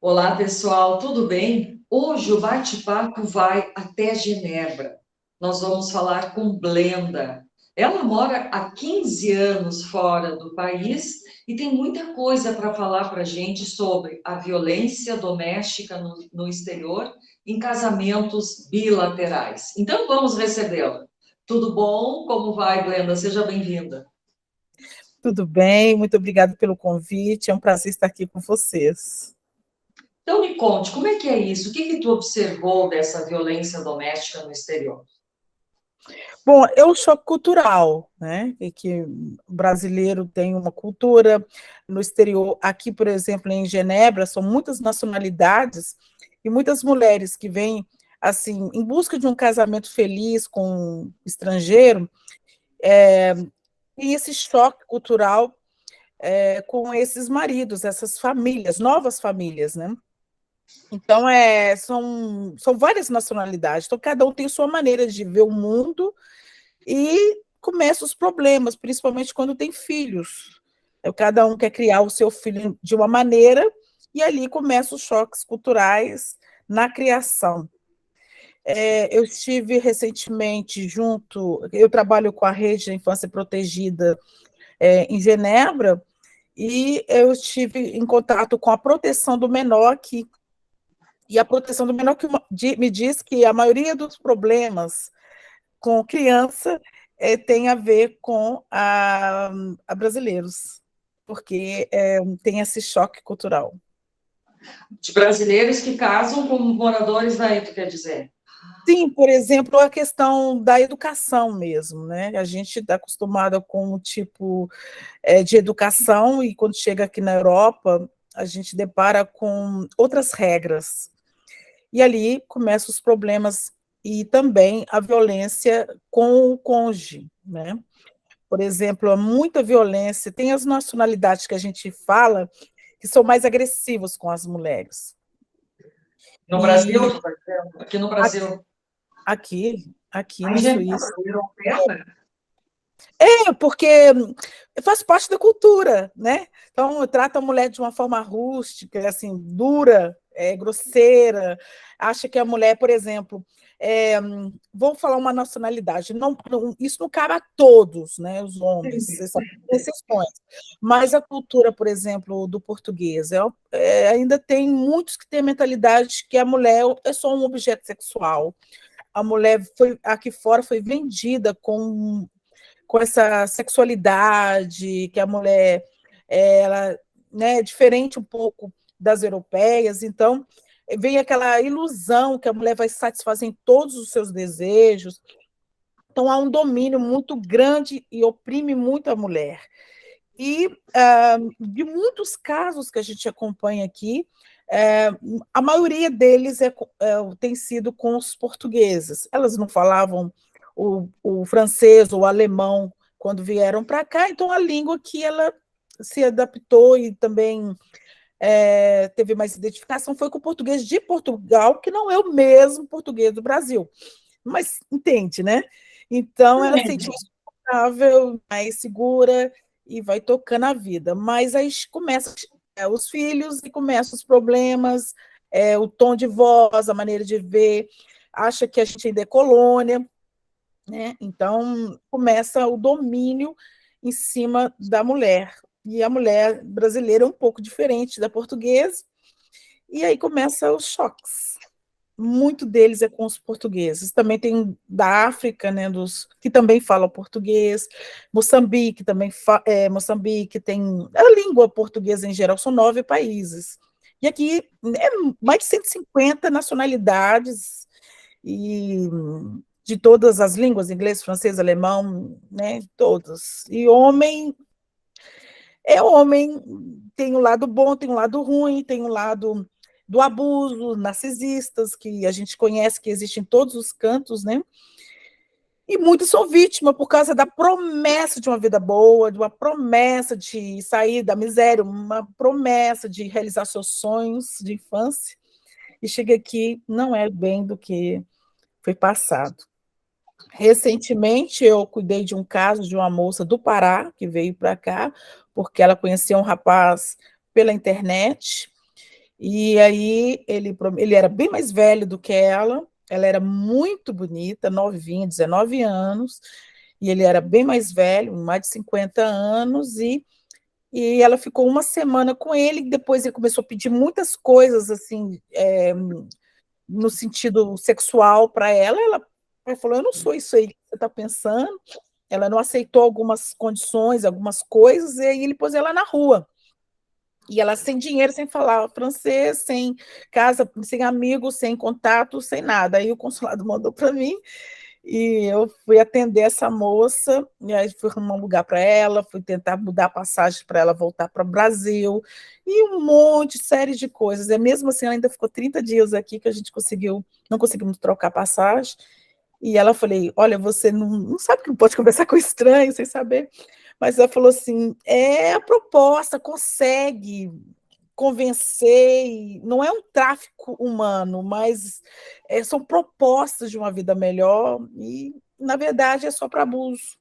Olá, pessoal, tudo bem? Hoje o bate-papo vai até Genebra. Nós vamos falar com Blenda. Ela mora há 15 anos fora do país e tem muita coisa para falar para a gente sobre a violência doméstica no exterior em casamentos bilaterais. Então, vamos recebê-la. Tudo bom? Como vai, Blenda? Seja bem-vinda. Tudo bem, muito obrigada pelo convite, é um prazer estar aqui com vocês. Então, me conte, como é que é isso? O que que tu observou dessa violência doméstica no exterior? Bom, é o choque cultural, né? E que o brasileiro tem uma cultura no exterior. Aqui, por exemplo, em Genebra, são muitas nacionalidades e muitas mulheres que vêm assim em busca de um casamento feliz com um estrangeiro, e esse choque cultural com esses maridos, essas famílias, novas famílias, né? Então, são várias nacionalidades, então cada um tem sua maneira de ver o mundo e começam os problemas, principalmente quando tem filhos. Cada um quer criar o seu filho de uma maneira e ali começam os choques culturais na criação. Eu estive recentemente eu trabalho com a Rede da Infância Protegida em Genebra, e eu estive em contato com a proteção do menor aqui. E a proteção do menor me diz que a maioria dos problemas com criança tem a ver com a brasileiros, porque tem esse choque cultural. De brasileiros que casam com moradores daí, tu quer dizer? Sim, por exemplo, a questão da educação mesmo, né? A gente está acostumada com um tipo de educação e quando chega aqui na Europa, a gente depara com outras regras. E ali começam os problemas e também a violência com o cônjuge, né? Por exemplo, há muita violência. Tem as nacionalidades que a gente fala que são mais agressivas com as mulheres. No Brasil, E tu tá dizendo? Aqui no Brasil. aqui Aí, na gente, Suíça. europeia? Porque faz parte da cultura, né? Então, trata a mulher de uma forma rústica, assim, dura, grosseira, acha que a mulher, por exemplo, vou falar uma nacionalidade, isso não cabe a todos, né, os homens, são exceções, mas a cultura, por exemplo, do português, ainda tem muitos que têm a mentalidade que a mulher é só um objeto sexual, a mulher aqui fora foi vendida com essa sexualidade, que a mulher ela, né, é diferente um pouco das europeias, então vem aquela ilusão que a mulher vai satisfazer em todos os seus desejos. Então há um domínio muito grande e oprime muito a mulher. E de muitos casos que a gente acompanha aqui, é, a maioria deles tem sido com os portugueses. Elas não falavam o francês ou o alemão quando vieram para cá, então a língua que ela se adaptou e também teve mais identificação foi com o português de Portugal, que não é o mesmo português do Brasil. Mas entende, né? Então ela se sente mais confortável, mais segura e vai tocando a vida. Mas aí começa os filhos e começam os problemas, o tom de voz, a maneira de ver, acha que a gente ainda é colônia, né? Então começa o domínio em cima da mulher. E a mulher brasileira é um pouco diferente da portuguesa, e aí começam os choques. Muito deles é com os portugueses. Também tem da África, né, que também falam português. Moçambique também Moçambique tem a língua portuguesa em geral, são 9 países. E aqui é mais de 150 nacionalidades e de todas as línguas, inglês, francês, alemão, né, todos. E homem é homem, tem um lado bom, tem um lado ruim, tem um lado do abuso, narcisistas, que a gente conhece que existe em todos os cantos, né? E muitos são vítimas por causa da promessa de uma vida boa, de uma promessa de sair da miséria, uma promessa de realizar seus sonhos de infância, e chega aqui, não é bem do que foi passado. Recentemente, eu cuidei de um caso de uma moça do Pará, que veio para cá, porque ela conhecia um rapaz pela internet, E aí ele era bem mais velho do que ela era muito bonita, novinha, 19 anos, e ele era bem mais velho, mais de 50 anos, e ela ficou uma semana com ele, e depois ele começou a pedir muitas coisas, assim, no sentido sexual para ela falou, eu não sou isso aí que você está pensando, ela não aceitou algumas condições, algumas coisas, e aí ele pôs ela na rua. E ela sem dinheiro, sem falar francês, sem casa, sem amigos, sem contato, sem nada. Aí o consulado mandou para mim e eu fui atender essa moça, e aí fui arrumar um lugar para ela, fui tentar mudar a passagem para ela voltar para o Brasil, e um monte, série de coisas. E mesmo assim, ela ainda ficou 30 dias aqui que a gente não conseguimos trocar passagem. E ela falei, olha, você não sabe que não pode conversar com estranho sem saber. Mas ela falou assim, é a proposta, consegue convencer, não é um tráfico humano, mas são propostas de uma vida melhor, e, na verdade, é só para abuso.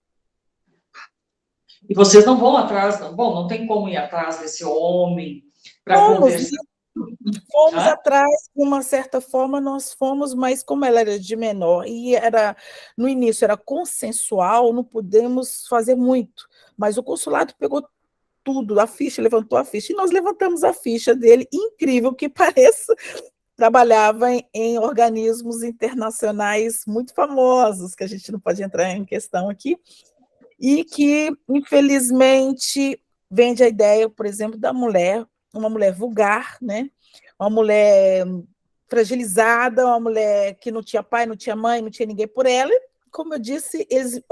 E vocês não vão atrás, não, bom, não tem como ir atrás desse homem para Fomos, conversar. fomos Hã? atrás, de uma certa forma, nós fomos, mas como ela era de menor, e no início era consensual, não podemos fazer muito, mas o consulado pegou tudo, a ficha, levantou a ficha, e nós levantamos a ficha dele, incrível que pareça, trabalhava em organismos internacionais muito famosos, que a gente não pode entrar em questão aqui, e que, infelizmente, vende a ideia, por exemplo, da mulher, uma mulher vulgar, né? Uma mulher fragilizada, uma mulher que não tinha pai, não tinha mãe, não tinha ninguém por ela. E, como eu disse, eles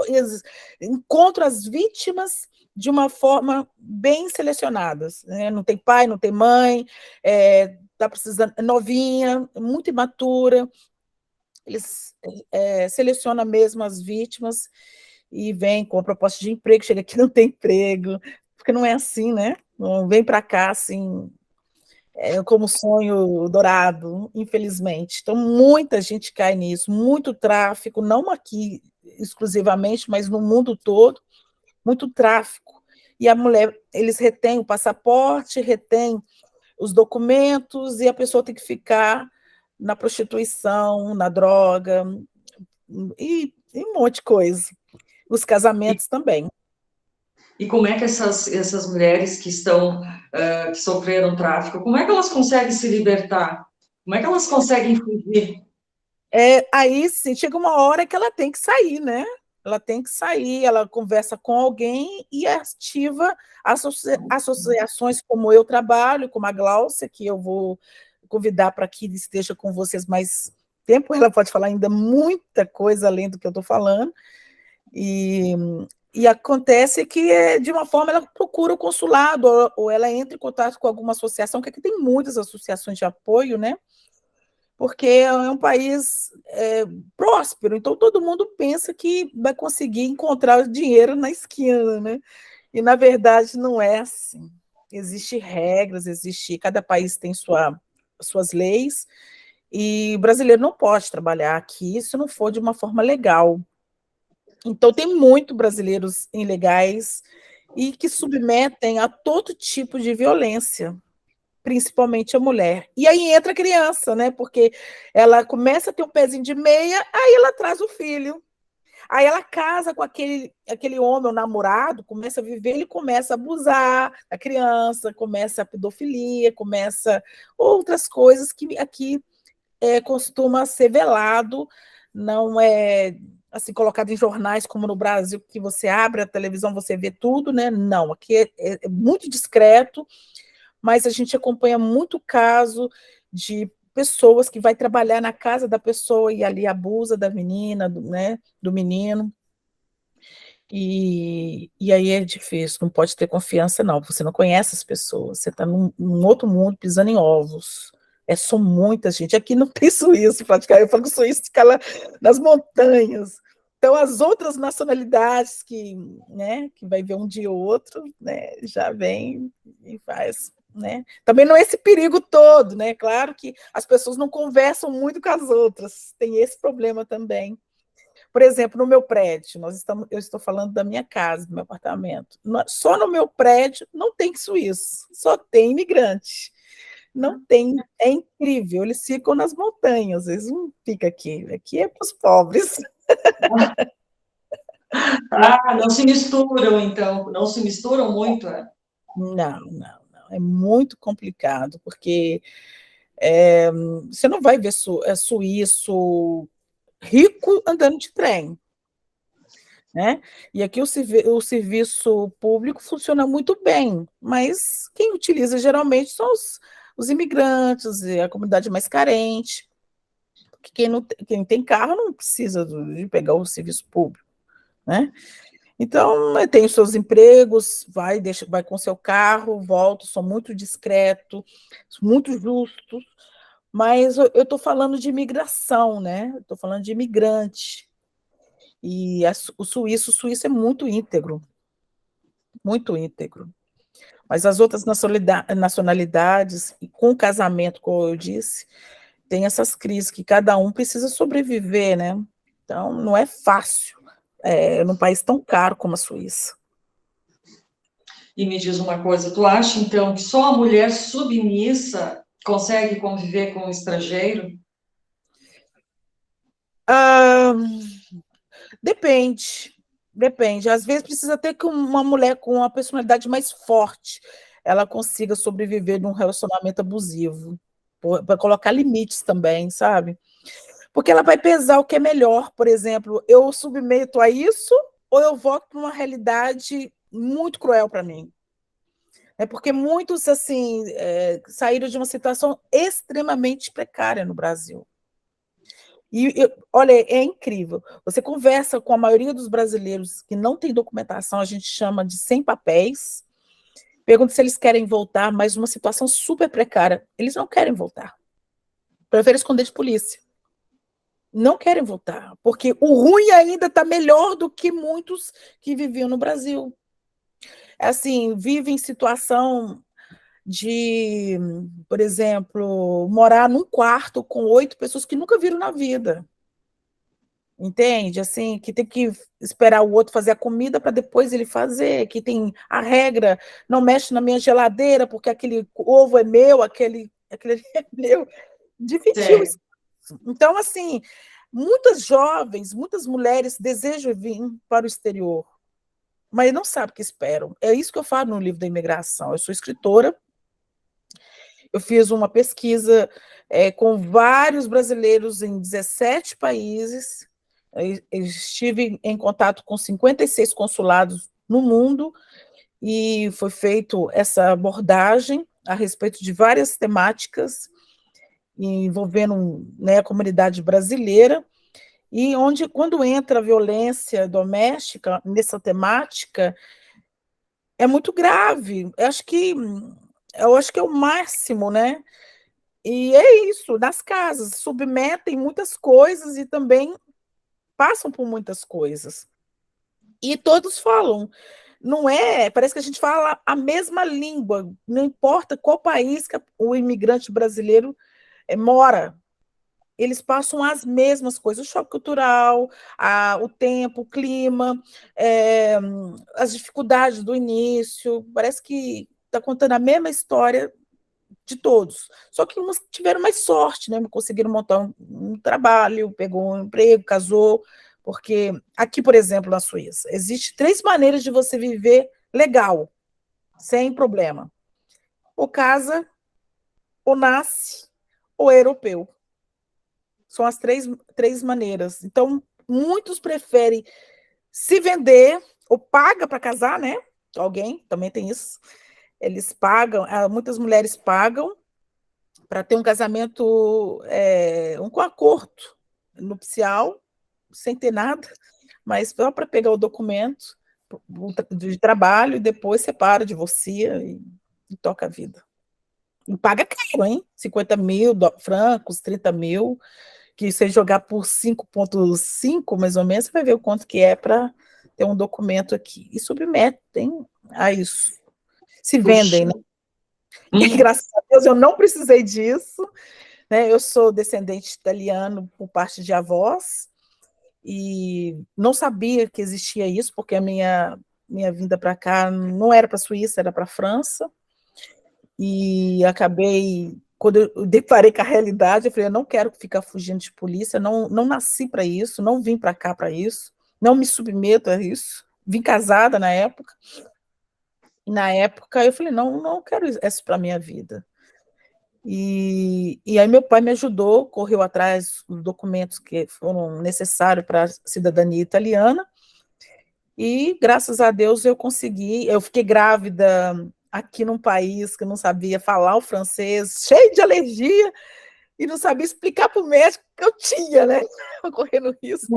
encontram as vítimas de uma forma bem selecionadas, né? Não tem pai, não tem mãe, está precisando, é novinha, muito imatura. Eles selecionam mesmo as vítimas e vem com a proposta de emprego, chega aqui não tem emprego, porque não é assim, né? Não vem para cá assim, como sonho dourado, infelizmente. Então, muita gente cai nisso, muito tráfico, não aqui exclusivamente, mas no mundo todo, muito tráfico. E a mulher, eles retêm o passaporte, retêm os documentos, e a pessoa tem que ficar na prostituição, na droga, e um monte de coisa. Os E, casamentos também. e como é que essas mulheres que estão, que sofreram tráfico, como é que elas conseguem se libertar? Como é que elas conseguem fugir? Aí sim, chega uma hora que ela tem que sair, né? Ela tem que sair, ela conversa com alguém e ativa associações como eu trabalho, como a Gláucia, que eu vou convidar para que esteja com vocês mais tempo. Ela pode falar ainda muita coisa além do que eu estou falando. E, e acontece que, de uma forma, ela procura o consulado, ou ela entra em contato com alguma associação, que aqui tem muitas associações de apoio, né? Porque é um país próspero, então todo mundo pensa que vai conseguir encontrar o dinheiro na esquina, né? E, na verdade, não é assim. Existem regras, cada país tem suas leis, e o brasileiro não pode trabalhar aqui se não for de uma forma legal. Então, tem muito brasileiros ilegais e que submetem a todo tipo de violência, principalmente a mulher. E aí entra a criança, né? Porque ela começa a ter um pezinho de meia, aí ela traz o filho. Aí ela casa com aquele homem, o namorado, começa a viver, ele começa a abusar da criança, começa a pedofilia, começa outras coisas que aqui costuma ser velado, não é assim colocado em jornais como no Brasil, que você abre a televisão, você vê tudo, né? Não, aqui é muito discreto, mas a gente acompanha muito caso de pessoas que vai trabalhar na casa da pessoa e ali abusa da menina, né, do menino. E aí é difícil, não pode ter confiança, não. Você não conhece as pessoas, você está num outro mundo pisando em ovos. São muita gente. Aqui não tem suíço, praticamente. Eu falo que o suíço fica lá nas montanhas. Então, as outras nacionalidades né, que vai ver um dia ou outro, né, já vem e faz. Né? Também não é esse perigo todo, né? Claro que as pessoas não conversam muito com as outras, tem esse problema também. Por exemplo, no meu prédio, eu estou falando da minha casa, do meu apartamento. Só no meu prédio não tem suíço, só tem imigrante. Não tem, é incrível, eles ficam nas montanhas, eles não ficam aqui, aqui é para os pobres. Ah, não se misturam, então, não se misturam muito, é? Não, não, não, é muito complicado, porque você não vai ver suíço rico andando de trem, né? E aqui o serviço público funciona muito bem, mas quem utiliza geralmente são os imigrantes e a comunidade mais carente, porque quem tem carro não precisa de pegar o serviço público, né? Então, tem os seus empregos, vai com seu carro, volta, são muito discreto, muito justos, mas eu estou falando de imigração, né? Estou falando de imigrante. E o suíço é muito íntegro, muito íntegro. Mas as outras nacionalidades, e com o casamento, como eu disse, tem essas crises que cada um precisa sobreviver, né? Então, não é fácil, num país tão caro como a Suíça. E me diz uma coisa, tu acha, então, que só a mulher submissa consegue conviver com o estrangeiro? Ah, depende, depende. Às vezes precisa ter que uma mulher com uma personalidade mais forte ela consiga sobreviver num relacionamento abusivo, para colocar limites também, sabe? Porque ela vai pesar o que é melhor. Por exemplo, eu submeto a isso ou eu volto para uma realidade muito cruel para mim. É porque muitos assim saíram de uma situação extremamente precária no Brasil. Olha, é incrível. Você conversa com a maioria dos brasileiros que não tem documentação, a gente chama de sem papéis, pergunta se eles querem voltar, mas numa situação super precária. Eles não querem voltar. Preferem esconder de polícia. Não querem voltar, porque o ruim ainda está melhor do que muitos que viviam no Brasil. Assim, vivem em situação de, por exemplo, morar num quarto com 8 pessoas que nunca viram na vida. Entende? Assim, que tem que esperar o outro fazer a comida para depois ele fazer, que tem a regra, não mexe na minha geladeira porque aquele ovo é meu, aquele é meu. Dividiu Sério. isso. Então, assim, muitas jovens, muitas mulheres desejam vir para o exterior, mas não sabem o que esperam. É isso que eu falo no livro da imigração. Eu sou escritora, eu fiz uma pesquisa com vários brasileiros em 17 países, eu estive em contato com 56 consulados no mundo e foi feita essa abordagem a respeito de várias temáticas envolvendo, né, a comunidade brasileira, e onde, quando entra a violência doméstica nessa temática, é muito grave. Eu acho que é o máximo, né? E é isso, nas casas, submetem muitas coisas e também passam por muitas coisas. E todos falam, não é? Parece que a gente fala a mesma língua, não importa qual país que o imigrante brasileiro mora, eles passam as mesmas coisas, o choque cultural, o tempo, o clima, as dificuldades do início, parece que está contando a mesma história de todos. Só que uns tiveram mais sorte, né? Conseguiram montar um trabalho, pegou um emprego, casou, porque aqui, por exemplo, na Suíça, existe 3 maneiras de você viver legal, sem problema. Ou casa, ou nasce, ou é europeu. São as três maneiras. Então, muitos preferem se vender ou paga para casar, né? Alguém também tem isso. Eles pagam, muitas mulheres pagam para ter um casamento, com acordo nupcial, sem ter nada, mas só para pegar o documento de trabalho e depois separa, divorcia e toca a vida. E paga caro, hein? 50 mil francos, 30 mil, que você jogar por 5,5, mais ou menos, você vai ver o quanto que é para ter um documento aqui. E submetem a isso. Se Puxa. vendem, né? E graças a Deus eu não precisei disso, né? Eu sou descendente italiano por parte de avós e não sabia que existia isso, porque a minha vinda para cá não era para a Suíça, era para a França, e acabei quando eu deparei com a realidade, eu falei, eu não quero ficar fugindo de polícia, não nasci para isso, não vim para cá para isso, não me submeto a isso. Vim casada na época, e na época eu falei, não quero isso para a minha vida. E aí meu pai me ajudou, correu atrás dos documentos que foram necessários para a cidadania italiana, e graças a Deus eu consegui, eu fiquei grávida aqui num país que eu não sabia falar o francês, cheio de alergia, e não sabia explicar para o médico que eu tinha, né? Correndo risco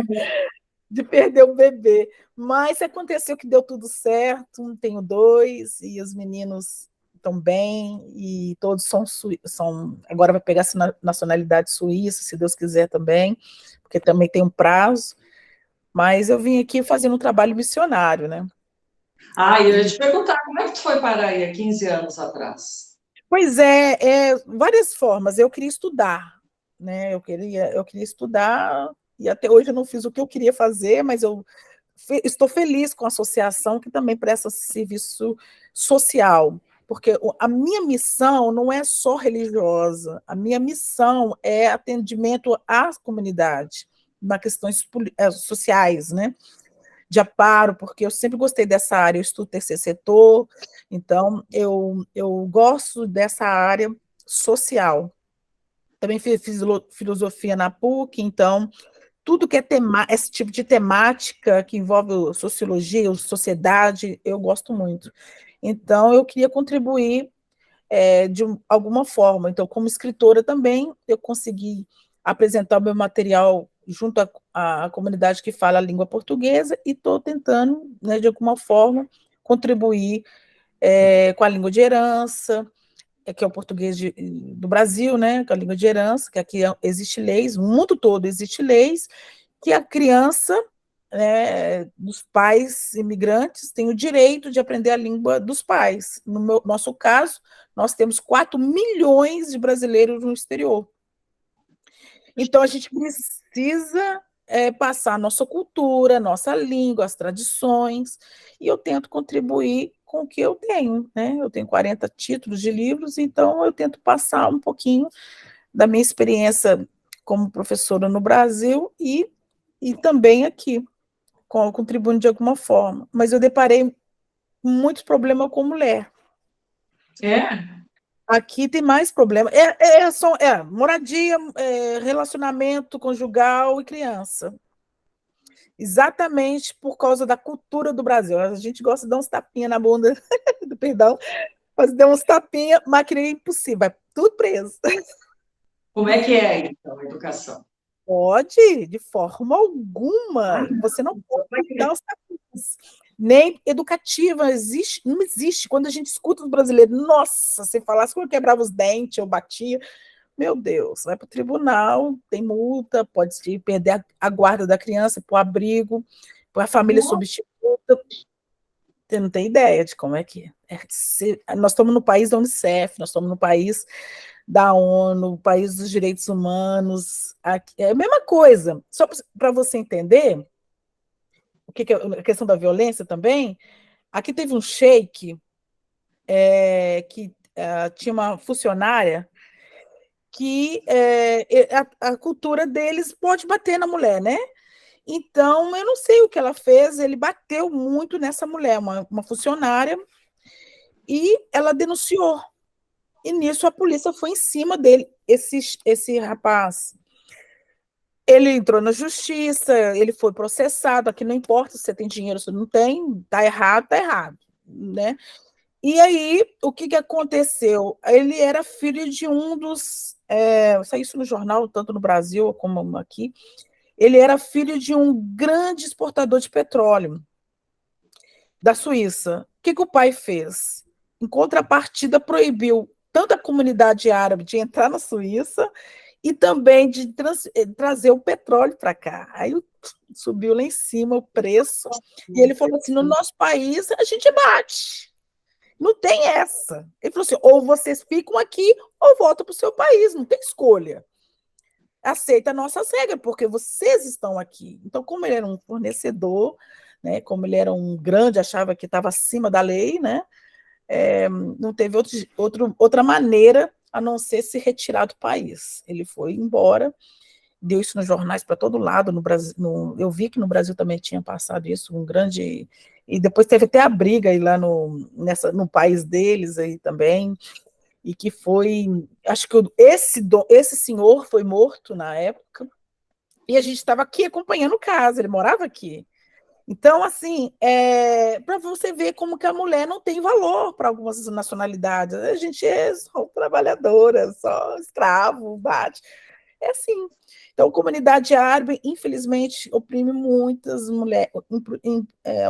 de perder o bebê. Mas aconteceu que deu tudo certo, tenho 2, e os meninos estão bem, e todos são agora vai pegar a nacionalidade suíça, se Deus quiser também, porque também tem um prazo, mas eu vim aqui fazendo um trabalho missionário, né? Ah, eu ia te perguntar, como é que tu foi parar aí há 15 anos atrás? Pois várias formas. Eu queria estudar, né? Eu queria estudar, e até hoje eu não fiz o que eu queria fazer, mas eu estou feliz com a associação que também presta serviço social, porque a minha missão não é só religiosa, a minha missão é atendimento à comunidade, nas questões sociais, né? De amparo, porque eu sempre gostei dessa área, eu estudo terceiro setor, então eu gosto dessa área social. Também fiz filosofia na PUC, então tudo que é esse tipo de temática que envolve sociologia, sociedade, eu gosto muito. Então, eu queria contribuir de alguma forma. Então, como escritora também, eu consegui apresentar o meu material junto à comunidade que fala a língua portuguesa, e estou tentando, né, de alguma forma, contribuir com a língua de herança, que é o português do Brasil, né, que é a língua de herança, que aqui existe leis, no mundo todo existe leis, que a criança, né, dos pais imigrantes tem o direito de aprender a língua dos pais. No nosso caso, nós temos 4 milhões de brasileiros no exterior. Então, a gente precisa passar a nossa cultura, nossa língua, as tradições, e eu tento contribuir com o que eu tenho, né? Eu tenho 40 títulos de livros, então eu tento passar um pouquinho da minha experiência como professora no Brasil e também aqui, contribuindo de alguma forma. Mas eu deparei com muitos problemas com mulher. É? Aqui tem mais problema. Moradia, relacionamento conjugal e criança. Exatamente por causa da cultura do Brasil. A gente gosta de dar uns tapinhas na bunda, perdão, mas deu uns tapinhas, mas que é impossível, vai tudo preso. Como é que é aí, então, a educação? Pode, de forma alguma. Ah, Você não não, pode dar os tapinhas. Nem educativa, existe, não existe. Quando a gente escuta os brasileiros, nossa, se falasse que eu quebrava os dentes, eu batia, meu Deus, vai para o tribunal, tem multa, pode perder a guarda da criança, para o abrigo, para a família substituta. Você não tem ideia de como é que é. Nós estamos no país da Unicef, nós estamos no país da ONU, país dos direitos humanos. Aqui, é a mesma coisa. Só para você entender o que é a questão da violência também, aqui teve um sheik que tinha uma funcionária que a cultura deles pode bater na mulher, né? Então, eu não sei o que ela fez, ele bateu muito nessa mulher, uma funcionária, e ela denunciou. E nisso a polícia foi em cima dele. Esse rapaz, ele entrou na justiça, ele foi processado, aqui não importa se você tem dinheiro ou se não tem, tá errado, né? E aí, o que aconteceu? Ele era filho de um dos... saiu isso no jornal, tanto no Brasil como aqui. Ele era filho de um grande exportador de petróleo da Suíça. O que o pai fez? Em contrapartida, proibiu tanto a comunidade árabe de entrar na Suíça e também de trazer o petróleo para cá. Aí subiu lá em cima o preço, e ele falou assim, no nosso país a gente bate. Não tem essa. Ele falou assim, ou vocês ficam aqui ou voltam para o seu país, não tem escolha. Aceita nossas regras, porque vocês estão aqui. Então, como ele era um fornecedor, né, como ele era um grande, achava que estava acima da lei, né, não teve outra maneira a não ser se retirar do país. Ele foi embora, deu isso nos jornais para todo lado, no Brasil, eu vi que no Brasil também tinha passado isso, um grande... E depois teve até a briga aí lá no país deles aí também, e que foi... Acho que esse senhor foi morto na época, e a gente estava aqui acompanhando o caso, ele morava aqui. Então, assim, para você ver como que a mulher não tem valor para algumas nacionalidades. A gente é só trabalhadora, só escravo, bate. É assim. Então, a comunidade árabe, infelizmente, oprime muitas mulheres,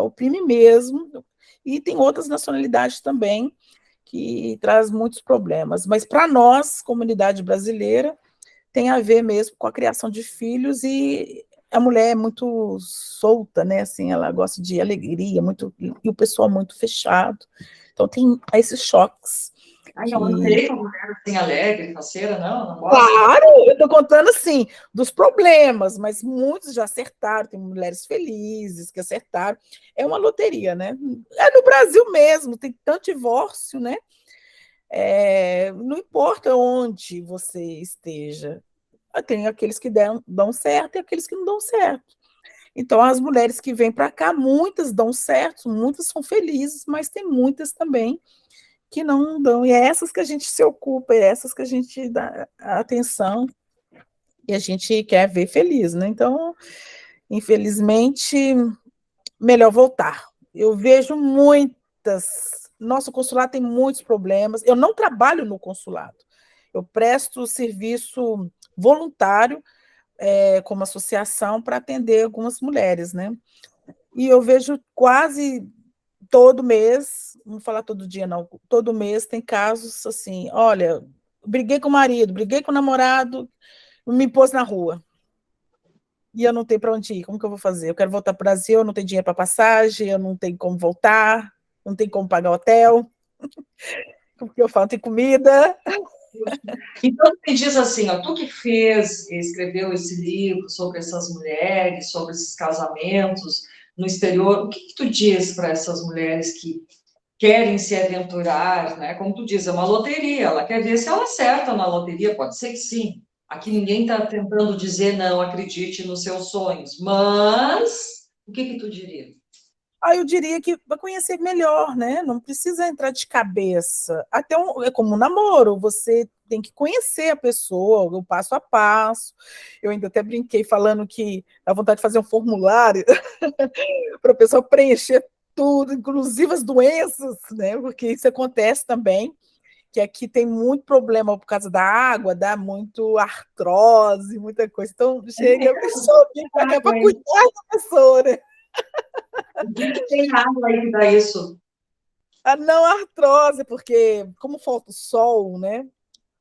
oprime mesmo, e tem outras nacionalidades também que traz muitos problemas. Mas para nós, comunidade brasileira, tem a ver mesmo com a criação de filhos, e a mulher é muito solta, né? Assim, ela gosta de alegria, muito, e o pessoal muito fechado. Então tem esses choques. Ai, eu não sei uma mulher assim alegre, faceira, não gosto. Claro, eu estou contando assim dos problemas, mas muitos já acertaram, tem mulheres felizes que acertaram. É uma loteria, né? É no Brasil mesmo, tem tanto divórcio, né? Não importa onde você esteja, tem aqueles que dão certo e aqueles que não dão certo. Então, as mulheres que vêm para cá, muitas dão certo, muitas são felizes, mas tem muitas também que não dão. E é essas que a gente se ocupa, é essas que a gente dá atenção e a gente quer ver feliz, né? Então, infelizmente, melhor voltar. Eu vejo muitas. Nosso consulado tem muitos problemas. Eu não trabalho no consulado. Eu presto serviço voluntário como associação para atender algumas mulheres, né? E eu vejo quase todo mês, não vou falar todo dia, não, todo mês tem casos assim, olha, briguei com o marido, briguei com o namorado, me pôs na rua. E eu não tenho para onde ir, como que eu vou fazer? Eu quero voltar para o Brasil, eu não tenho dinheiro para passagem, eu não tenho como voltar, não tenho como pagar hotel, porque eu falo, tem comida. Então, me diz assim, ó, tu que escreveu esse livro sobre essas mulheres, sobre esses casamentos no exterior, o que tu diz para essas mulheres que querem se aventurar, né? Como tu diz, é uma loteria, ela quer ver se ela acerta na loteria, pode ser que sim. Aqui ninguém está tentando dizer não, acredite nos seus sonhos, mas o que tu diria? Eu diria que vai conhecer melhor, né? Não precisa entrar de cabeça. É como um namoro, você tem que conhecer a pessoa, o passo a passo. Eu ainda até brinquei falando que dá vontade de fazer um formulário para a pessoa preencher tudo, inclusive as doenças, né? Porque isso acontece também, que aqui tem muito problema por causa da água, dá muito artrose, muita coisa. Então, chega a pessoa para cuidar da pessoa, né? O que tem água aí que dá isso? A não artrose, porque como falta o sol, né?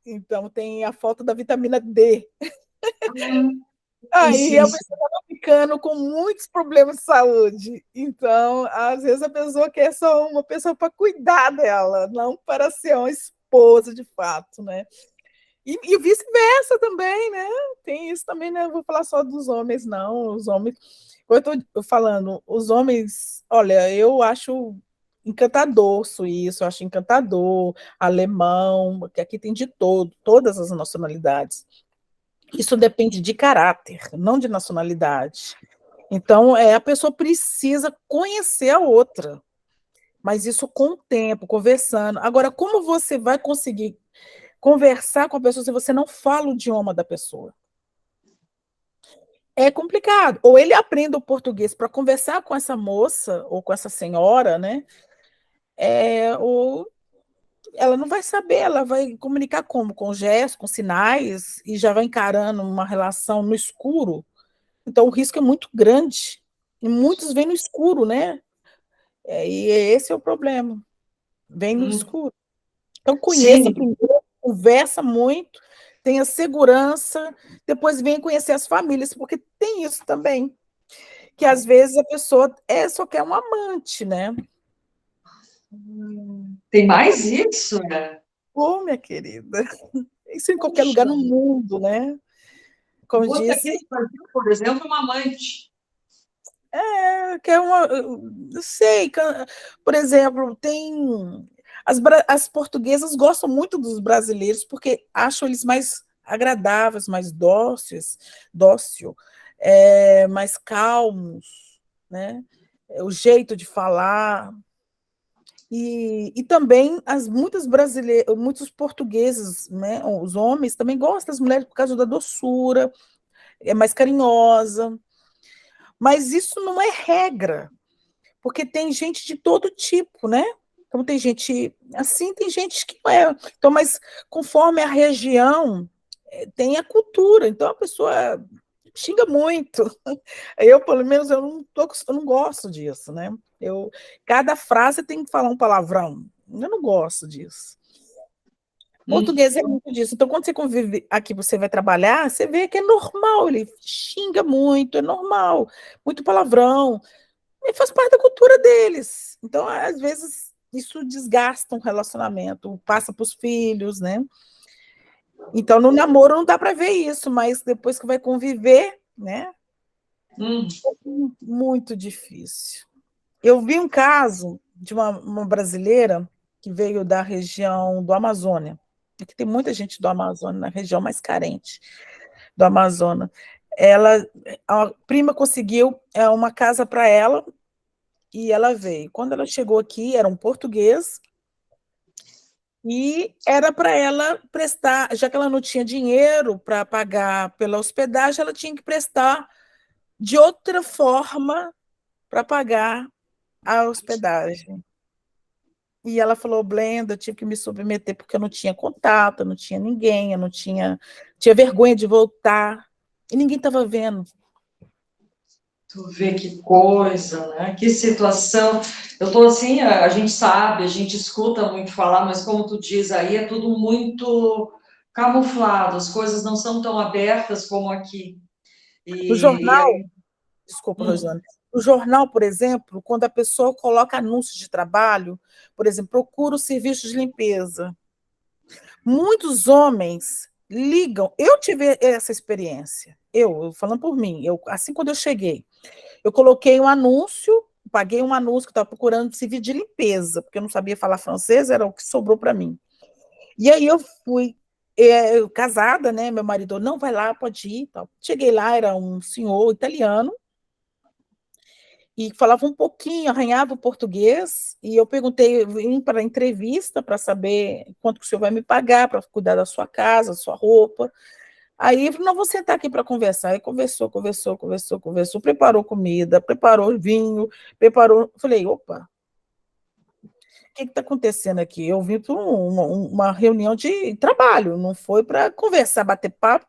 Então tem a falta da vitamina D. Aí a pessoa está ficando com muitos problemas de saúde. Então, às vezes a pessoa quer só uma pessoa para cuidar dela, não para ser uma esposa de fato, né? E vice-versa também, né? Tem isso também, né? Não vou falar só dos homens, não. Os homens, eu estou falando, os homens, olha, eu acho encantador suíço, eu acho encantador alemão, que aqui tem de todas as nacionalidades. Isso depende de caráter, não de nacionalidade. Então, a pessoa precisa conhecer a outra, mas isso com o tempo, conversando. Agora, como você vai conseguir conversar com a pessoa se você não fala o idioma da pessoa? É complicado. Ou ele aprende o português para conversar com essa moça ou com essa senhora, né? Ou ela não vai saber, ela vai comunicar como? Com gestos, com sinais, e já vai encarando uma relação no escuro. Então, o risco é muito grande. E muitos vêm no escuro, né? E esse é o problema. Vem no escuro. Então, conheça Sim. primeiro, conversa muito, tenha segurança, depois venha conhecer as famílias, porque tem isso também. Que às vezes a pessoa só quer um amante, né? Tem mais isso, né? Minha querida, isso em qualquer lugar no mundo, né? Como Você aqui disse, no Brasil, por exemplo, uma amante. que é uma. Eu sei, por exemplo, tem. As portuguesas gostam muito dos brasileiros porque acham eles mais agradáveis, mais dócil, mais calmos, né? O jeito de falar. E também muitas brasileiras, muitos portugueses, né, os homens também gostam das mulheres por causa da doçura, é mais carinhosa. Mas isso não é regra, porque tem gente de todo tipo, né? Então tem gente assim, tem gente que não é. Então, mas conforme a região, tem a cultura. Então a pessoa xinga muito. Eu, pelo menos, eu não gosto disso, né? Cada frase tem que falar um palavrão. Eu não gosto disso. Português é muito disso. Então, quando você convive aqui, você vai trabalhar, você vê que é normal, ele xinga muito, é normal, muito palavrão, e faz parte da cultura deles. Então, às vezes, isso desgasta um relacionamento, passa para os filhos, né? Então, no namoro não dá para ver isso, mas depois que vai conviver, né? Muito difícil. Eu vi um caso de uma brasileira que veio da região do Amazônia. Aqui tem muita gente do Amazônia, na região mais carente do Amazonas. A prima conseguiu uma casa para ela e ela veio. Quando ela chegou aqui, era um português e era para ela prestar, já que ela não tinha dinheiro para pagar pela hospedagem, ela tinha que prestar de outra forma para pagar a hospedagem. E ela falou, Blenda, eu tive que me submeter porque eu não tinha contato, eu não tinha ninguém, eu não tinha vergonha de voltar, e ninguém estava vendo. Tu vê que coisa, né? Que situação. Eu estou assim, a gente sabe, a gente escuta muito falar, mas como tu diz aí, é tudo muito camuflado, as coisas não são tão abertas como aqui. No E jornal, aí, desculpa, Rosana, no jornal, por exemplo, quando a pessoa coloca anúncios de trabalho, por exemplo, procura o serviço de limpeza. Muitos homens ligam. Eu tive essa experiência. Eu falando por mim, assim quando eu cheguei, eu coloquei um anúncio, paguei um anúncio que estava procurando serviço de limpeza, porque eu não sabia falar francês, era o que sobrou para mim. E aí eu fui casada, né? Meu marido, não, vai lá, pode ir. Tal. Cheguei lá, era um senhor italiano, e falava um pouquinho, arranhava o português, e eu perguntei, vim para a entrevista para saber quanto que o senhor vai me pagar para cuidar da sua casa, da sua roupa. Aí ele falou, não, vou sentar aqui para conversar. Aí conversou, preparou comida, preparou vinho, preparou. Falei, opa, o que está acontecendo aqui? Eu vim para uma reunião de trabalho, não foi para conversar, bater papo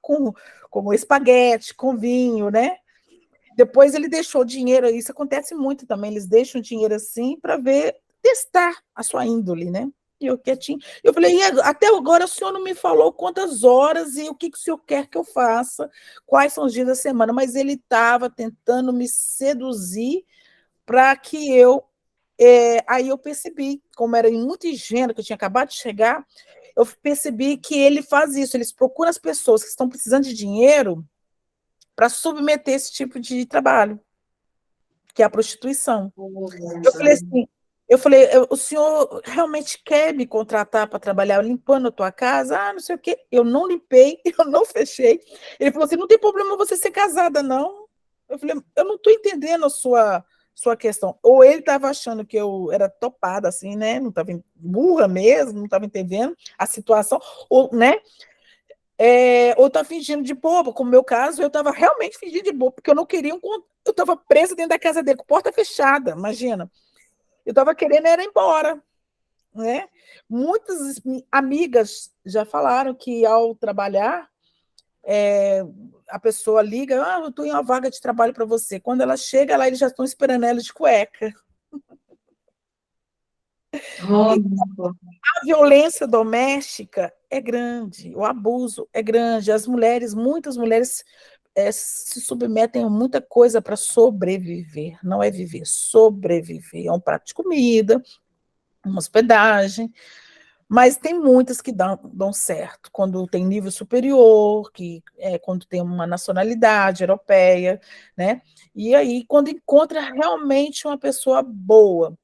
com espaguete, com vinho, né? Depois ele deixou dinheiro, isso acontece muito também, eles deixam dinheiro assim para ver, testar a sua índole, né? E eu quietinho. Eu falei, até agora o senhor não me falou quantas horas e o que o senhor quer que eu faça, quais são os dias da semana, mas ele estava tentando me seduzir para que eu. Aí eu percebi, como era muito ingênuo, que eu tinha acabado de chegar, eu percebi que ele faz isso, eles procuram as pessoas que estão precisando de dinheiro para submeter esse tipo de trabalho, que é a prostituição. Eu falei, o senhor realmente quer me contratar para trabalhar limpando a tua casa? Ah, não sei o quê. Eu não limpei, eu não fechei. Ele falou assim, não tem problema você ser casada, não. Eu falei, eu não estou entendendo a sua questão. Ou ele estava achando que eu era topada, assim, né? Não estava burra mesmo, não estava entendendo a situação, ou, né? Ou está fingindo de boba, como no meu caso, eu estava realmente fingindo de boba, porque eu não queria eu estava presa dentro da casa dele, com porta fechada, imagina. Eu estava querendo era ir embora, né? Muitas amigas já falaram que ao trabalhar, a pessoa liga, eu estou em uma vaga de trabalho para você. Quando ela chega lá, eles já estão esperando ela de cueca. E a violência doméstica é grande, o abuso é grande, muitas mulheres se submetem a muita coisa para sobreviver, não é viver, sobreviver, é um prato de comida, uma hospedagem, mas tem muitas que dão certo, quando tem nível superior, quando tem uma nacionalidade europeia, né? E aí, quando encontra realmente uma pessoa boa.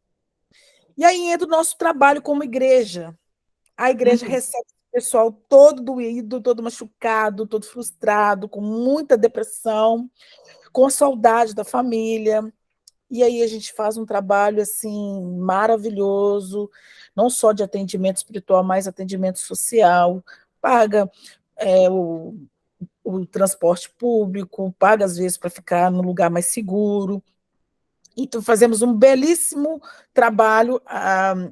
E aí entra o nosso trabalho como igreja. A igreja Uhum. recebe o pessoal todo doído, todo machucado, todo frustrado, com muita depressão, com saudade da família. E aí a gente faz um trabalho assim maravilhoso, não só de atendimento espiritual, mas atendimento social, paga o transporte público, paga às vezes para ficar no lugar mais seguro. Então, fazemos um belíssimo trabalho,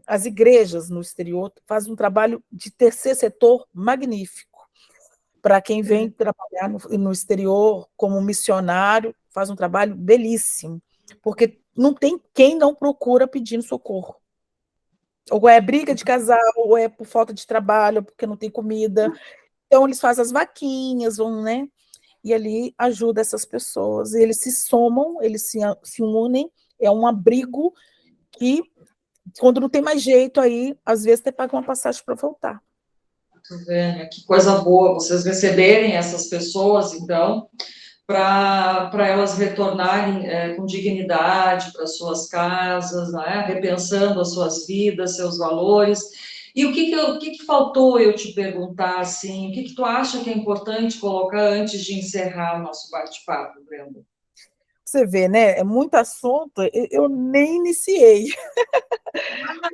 as igrejas no exterior fazem um trabalho de terceiro setor magnífico. Para quem vem trabalhar no exterior como missionário, faz um trabalho belíssimo, porque não tem quem não procura pedindo socorro. Ou é briga de casal, ou é por falta de trabalho, ou porque não tem comida. Então, eles fazem as vaquinhas, vão, né? E ali ajuda essas pessoas. E eles se somam, eles se unem, é um abrigo que, quando não tem mais jeito, aí, às vezes, você paga uma passagem para voltar. Que coisa boa vocês receberem essas pessoas, então, para elas retornarem com dignidade para suas casas, né? Repensando as suas vidas, seus valores. E o que que faltou eu te perguntar, assim, o que que tu acha que é importante colocar antes de encerrar o nosso bate-papo, Brenda? Você vê, né? É muito assunto, eu nem iniciei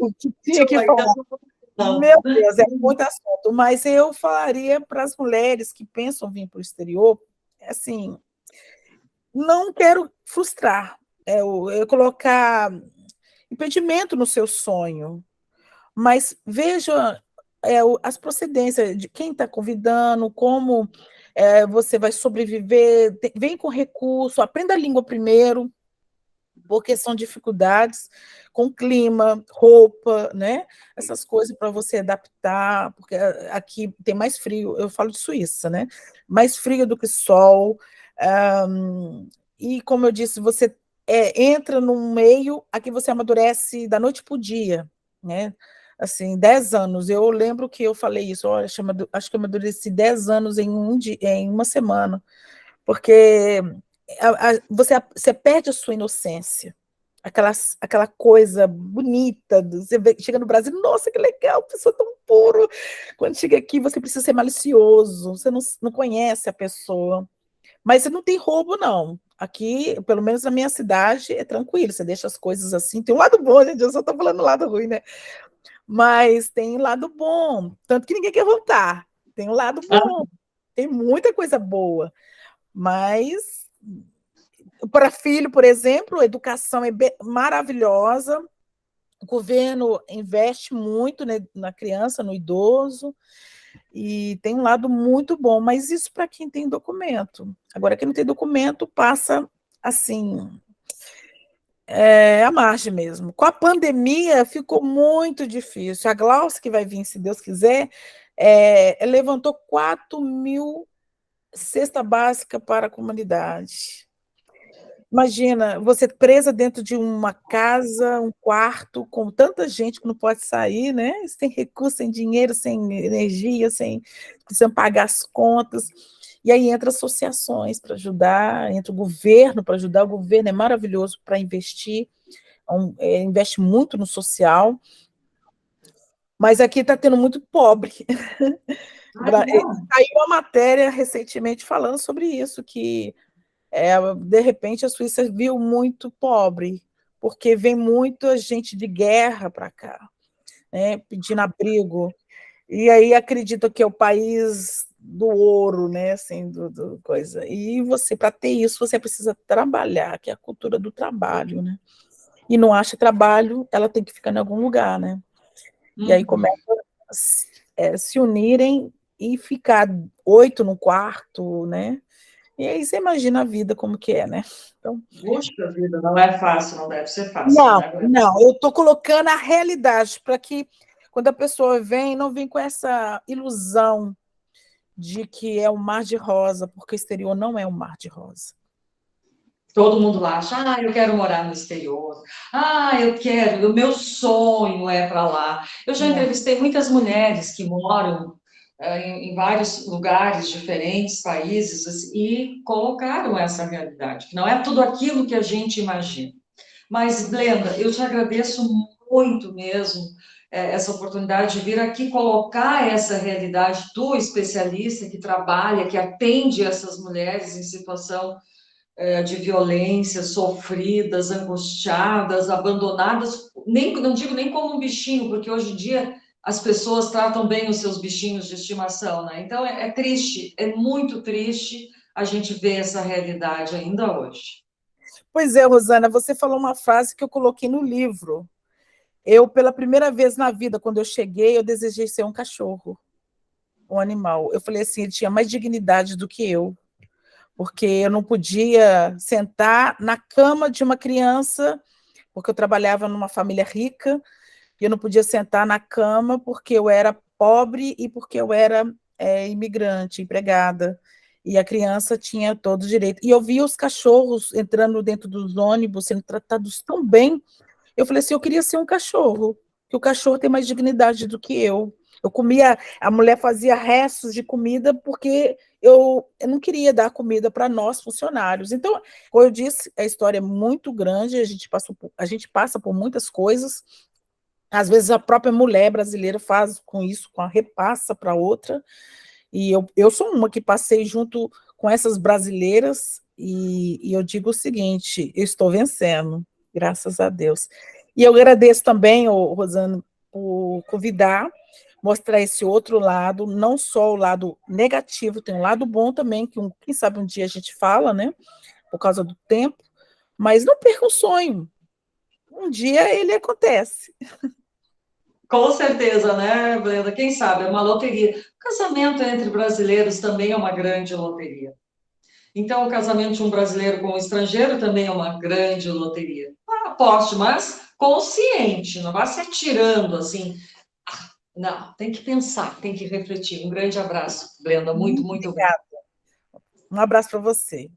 o que tinha que falar. Não. Meu Deus, é muito assunto, mas eu falaria para as mulheres que pensam vir para o exterior, assim, não quero frustrar, eu colocar impedimento no seu sonho, mas veja as procedências de quem está convidando, como você vai sobreviver, vem com recurso, aprenda a língua primeiro, porque são dificuldades com clima, roupa, né? Essas coisas para você adaptar, porque aqui tem mais frio, eu falo de Suíça, né? Mais frio do que sol. E como eu disse, você entra num meio, aqui você amadurece da noite para o dia, né? Assim, 10 anos. Eu lembro que eu falei isso, olha, acho que eu amadureci 10 anos em uma semana, porque você perde a sua inocência, aquela coisa bonita, chega no Brasil, nossa, que legal, pessoa tão puro. Quando chega aqui, você precisa ser malicioso, você não conhece a pessoa. Mas você não tem roubo, não. Aqui, pelo menos na minha cidade, é tranquilo, você deixa as coisas assim. Tem um lado bom, gente, eu só estou falando lado ruim, né? Mas tem um lado bom, tanto que ninguém quer voltar. Tem um lado bom, tem muita coisa boa. Mas para filho, por exemplo, a educação é maravilhosa. O governo investe muito, né, na criança, no idoso, e tem um lado muito bom, mas isso para quem tem documento. Agora, quem não tem documento passa assim, à margem mesmo. Com a pandemia ficou muito difícil. A Glaucia, que vai vir, se Deus quiser, levantou 4.000 cesta básica para a comunidade. Imagina, você presa dentro de uma casa, um quarto, com tanta gente que não pode sair, né? Sem recurso, sem dinheiro, sem energia, sem precisando pagar as contas. E aí entra associações para ajudar, entra o governo para ajudar. O governo é maravilhoso para investir, investe muito no social, mas aqui está tendo muito pobre. Ah, que bom. Saiu uma matéria recentemente falando sobre isso, que de repente a Suíça viu muito pobre, porque vem muita gente de guerra para cá, né, pedindo abrigo, e aí acredita que é o país do ouro, né, assim, do coisa. E você, para ter isso, você precisa trabalhar, que é a cultura do trabalho, né? E não acha trabalho, ela tem que ficar em algum lugar, né? E aí Uhum. começa a se unirem e ficar 8 no quarto, né? E aí você imagina a vida como que é, né? Então, Puxa vida, não é fácil, não deve ser fácil, não, né, Brenda? não, eu estou colocando a realidade para que, quando a pessoa vem, não vem com essa ilusão de que é um mar de rosa, porque o exterior não é um mar de rosa. Todo mundo acha, eu quero morar no exterior. Eu quero, o meu sonho é para lá. Eu já Não, entrevistei muitas mulheres que moram em vários lugares diferentes, países, assim, e colocaram essa realidade, que não é tudo aquilo que a gente imagina. Mas, Blenda, eu te agradeço muito. muito mesmo essa oportunidade de vir aqui colocar essa realidade do especialista que trabalha, que atende essas mulheres em situação de violência, sofridas, angustiadas, abandonadas, não digo nem como um bichinho, porque hoje em dia as pessoas tratam bem os seus bichinhos de estimação, né? Então é triste, é muito triste a gente ver essa realidade ainda hoje. Pois é, Rosana, você falou uma frase que eu coloquei no livro. Eu, pela primeira vez na vida, quando eu cheguei, eu desejei ser um cachorro, um animal. Eu falei assim, ele tinha mais dignidade do que eu, porque eu não podia sentar na cama de uma criança, porque eu trabalhava numa família rica, e eu não podia sentar na cama porque eu era pobre e porque eu era imigrante, empregada. E a criança tinha todo o direito. E eu via os cachorros entrando dentro dos ônibus, sendo tratados tão bem. Eu falei assim, eu queria ser um cachorro, que o cachorro tem mais dignidade do que eu. Eu comia, a mulher fazia restos de comida porque eu não queria dar comida para nós funcionários. Então, como eu disse, a história é muito grande, a gente passa por muitas coisas. Às vezes a própria mulher brasileira faz com isso, repassa para outra. E eu sou uma que passei junto com essas brasileiras e eu digo o seguinte, eu estou vencendo, graças a Deus. E eu agradeço também, Rosana, por convidar, mostrar esse outro lado, não só o lado negativo, tem um lado bom também, que quem sabe um dia a gente fala, né, por causa do tempo, mas não perca o sonho. Um dia ele acontece. Com certeza, né, Brenda? Quem sabe, é uma loteria. O casamento entre brasileiros também é uma grande loteria. Então, o casamento de um brasileiro com um estrangeiro também é uma grande loteria. Aposte, mas consciente, não vá se atirando assim. Não, tem que pensar, tem que refletir. Um grande abraço, Brenda. Muito, Muito muito obrigada. obrigada. Um abraço para você.